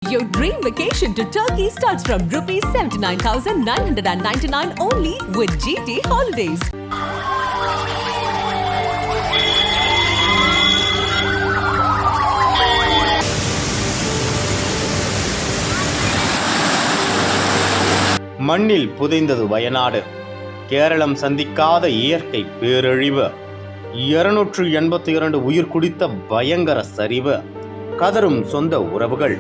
Your dream vacation to Turkey starts from rupees 79,999 only with GT Holidays. மண்ணில் புதைந்தது வயநாடு. கேரளம் சந்திக்காத இயற்கை பேரழிவு. 282 உயிர் குடித்த பயங்கர சரிவு. கதரும் சொந்த உறவுகள்.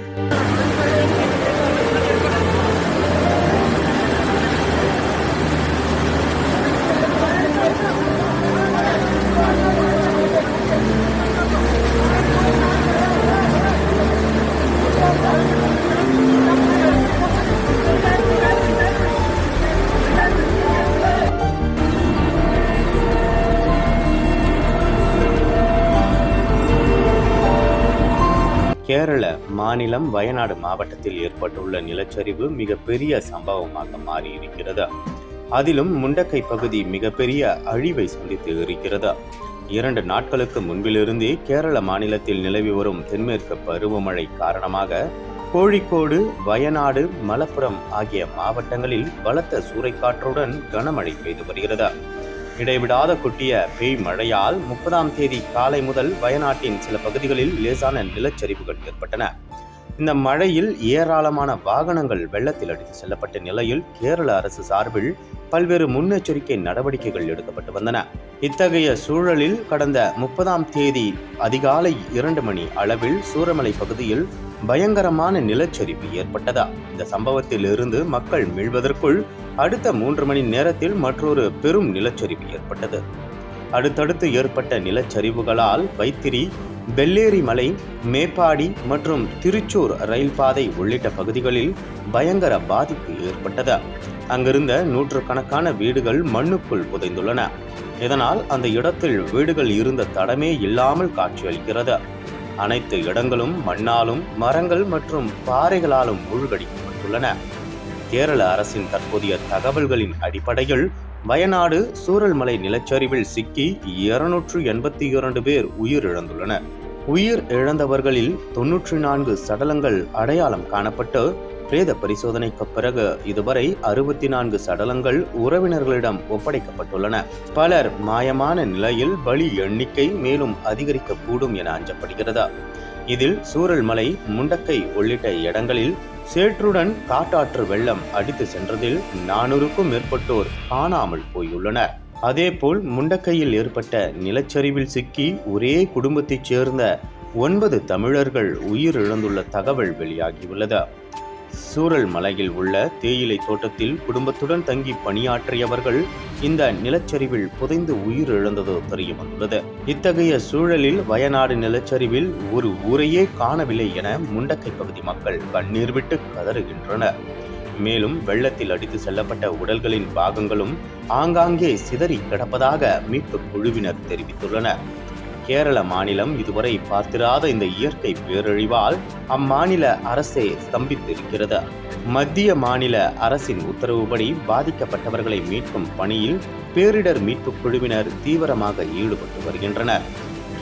கேரள மாநிலம் வயநாடு மாவட்டத்தில் ஏற்பட்டுள்ள நிலச்சரிவு மிகப்பெரிய சம்பவமாக மாறியிருக்கிறது. அதிலும் முண்டக்கை பகுதி மிகப்பெரிய அழிவை சந்தித்து இருக்கிறது. 2 நாட்களுக்கு முன்பிலிருந்தே கேரள மாநிலத்தில் நிலவி வரும் தென்மேற்கு பருவமழை காரணமாக கோழிக்கோடு, வயநாடு, மலப்புரம் ஆகிய மாவட்டங்களில் பலத்த சூறைக்காற்றுடன் கனமழை பெய்து வருகிறது. இடைவிடாத கொட்டிய பெய் மழையால் 30ஆம் தேதி காலை முதல் வயநாட்டின் சில பகுதிகளில் லேசான நிலச்சரிவுகள் ஏற்பட்டன. இந்த மழையில் ஏராளமான வாகனங்கள் வெள்ளத்தில் அடித்து செல்லப்பட்ட நிலையில் கேரள அரசு சார்பில் பல்வேறு முன்னெச்சரிக்கை நடவடிக்கைகள் எடுக்கப்பட்டு வந்தன. இத்தகைய சூழலில் கடந்த 30ஆம் தேதி அதிகாலை 2 மணி அளவில் சூரமலை பகுதியில் பயங்கரமான நிலச்சரிவு ஏற்பட்டதா. இந்த சம்பவத்தில் இருந்து மக்கள் மீள்வதற்குள் அடுத்த 3 மணி நேரத்தில் மற்றொரு பெரும் நிலச்சரிவு ஏற்பட்டது. அடுத்தடுத்து ஏற்பட்ட நிலச்சரிவுகளால் வைத்திரி, பெல்லேரி மலை, மேப்பாடி மற்றும் திருச்சூர் ரயில் பாதை உள்ளிட்ட பகுதிகளில் பயங்கர பாதிப்பு ஏற்பட்டது. அங்கிருந்த 100கணக்கான வீடுகள் மண்ணுக்குள் புதைந்துள்ளன. இதனால் அந்த இடத்தில் வீடுகள் இருந்த தடமே இல்லாமல் காட்சியளிக்கிறது. அனைத்து இடங்களும் மண்ணாலும் மரங்கள் மற்றும் பாறைகளாலும் மூழ்கடிக்கப்பட்டுள்ளன. கேரள அரசின் தற்போதைய தகவல்களின் அடிப்படையில் வயநாடு சூரல்மலை நிலச்சரிவில் சிக்கி 282 பேர் உயிரிழந்துள்ளனர். உயிர் இழந்தவர்களில் 94 சடலங்கள் அடையாளம் காணப்பட்டு பிரேத பரிசோதனைக்கு பிறகு இதுவரை 64 சடலங்கள் உறவினர்களிடம் ஒப்படைக்கப்பட்டுள்ளன. பலர் மாயமான நிலையில் பலி எண்ணிக்கை மேலும் அதிகரிக்கக்கூடும் என அஞ்சப்படுகிறது. இதில் சூரல்மலை, முண்டக்கை உள்ளிட்ட இடங்களில் சேற்றுடன் காட்டாற்று வெள்ளம் அடித்து சென்றதில் 400க்கும் மேற்பட்டோர் காணாமல் போயுள்ளனர். அதேபோல் முண்டக்கையில் ஏற்பட்ட நிலச்சரிவில் சிக்கி ஒரே குடும்பத்தைச் சேர்ந்த 9 தமிழர்கள் உயிரிழந்துள்ள தகவல் வெளியாகியுள்ளது. சூரல் மலையில் உள்ள தேயிலை தோட்டத்தில் குடும்பத்துடன் தங்கி பணியாற்றியவர்கள் இந்த நிலச்சரிவில் புதைந்து உயிரிழந்தது தெரிய வந்துள்ளது. இத்தகைய சூழலில் வயநாடு நிலச்சரிவில் ஒரு ஊரையே காணவில்லை என முண்டக்கை பகுதி மக்கள் கண்ணீர் விட்டு கதறுகின்றனர். மேலும் வெள்ளத்தில் அடித்து செல்லப்பட்ட உடல்களின் பாகங்களும் ஆங்காங்கே சிதறி கிடப்பதாக மீட்பு குழுவினர் தெரிவித்துள்ளனர். கேரள மாநிலம் இதுவரை பார்த்திராத இந்த இயற்கை பேரழிவால் அம்மாநில அரசே ஸ்தம்பித்திருக்கிறது. மத்திய மாநில அரசின் உத்தரவுப்படி பாதிக்கப்பட்டவர்களை மீட்கும் பணியில் பேரிடர் மீட்பு குழுவினர் தீவிரமாக ஈடுபட்டு வருகின்றனர்.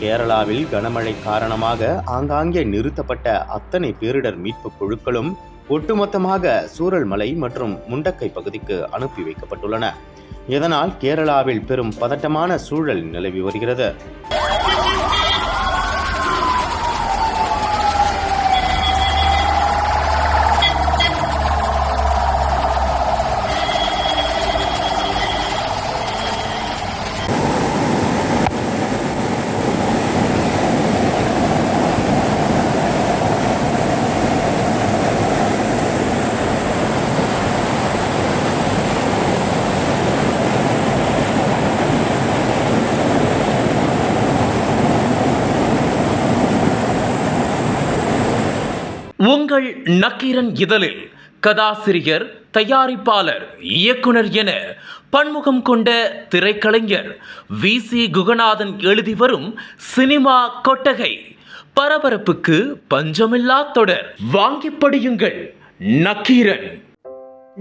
கேரளாவில் கனமழை காரணமாக ஆங்காங்கே நிறுத்தப்பட்ட அத்தனை பேரிடர் மீட்பு குழுக்களும் ஒட்டுமொத்தமாக சூரல்மலை மற்றும் முண்டக்கை பகுதிக்கு அனுப்பி வைக்கப்பட்டுள்ளன. இதனால் கேரளாவில் பெரும் பதட்டமான சூழல் நிலவி வருகிறது. உங்கள் நக்கீரன் இதழில் கதாசிரியர், தயாரிப்பாளர், இயக்குனர் என பன்முகம் கொண்ட திரைக்கலைஞர் VC குகநாதன் எழுதி வரும் சினிமா கொட்டகை. பரபரப்புக்கு பஞ்சமில்லா தொடர். வாங்கி படியுங்கள். நக்கீரன்.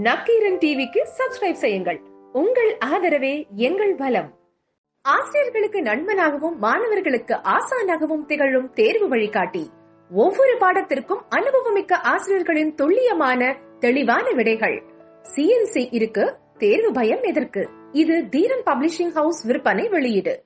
நக்கீரன் டிவிக்கு சப்ஸ்கிரைப் செய்யுங்கள். உங்கள் ஆதரவே எங்கள் பலம். ஆசிரியர்களுக்கு நண்பனாகவும் மாணவர்களுக்கு ஆசானாகவும் திகழும் தேர்வு வழிகாட்டி ஒவ்வொரு பாடத்திற்கும் அனுபவமிக்க ஆசிரியர்களின் துல்லியமான தெளிவான விடைகள். CNC இருக்கு, தேர்வு பயம் எதற்கு? இது தீரன் பப்ளிஷிங் ஹவுஸ் விற்பனை வெளியீடு.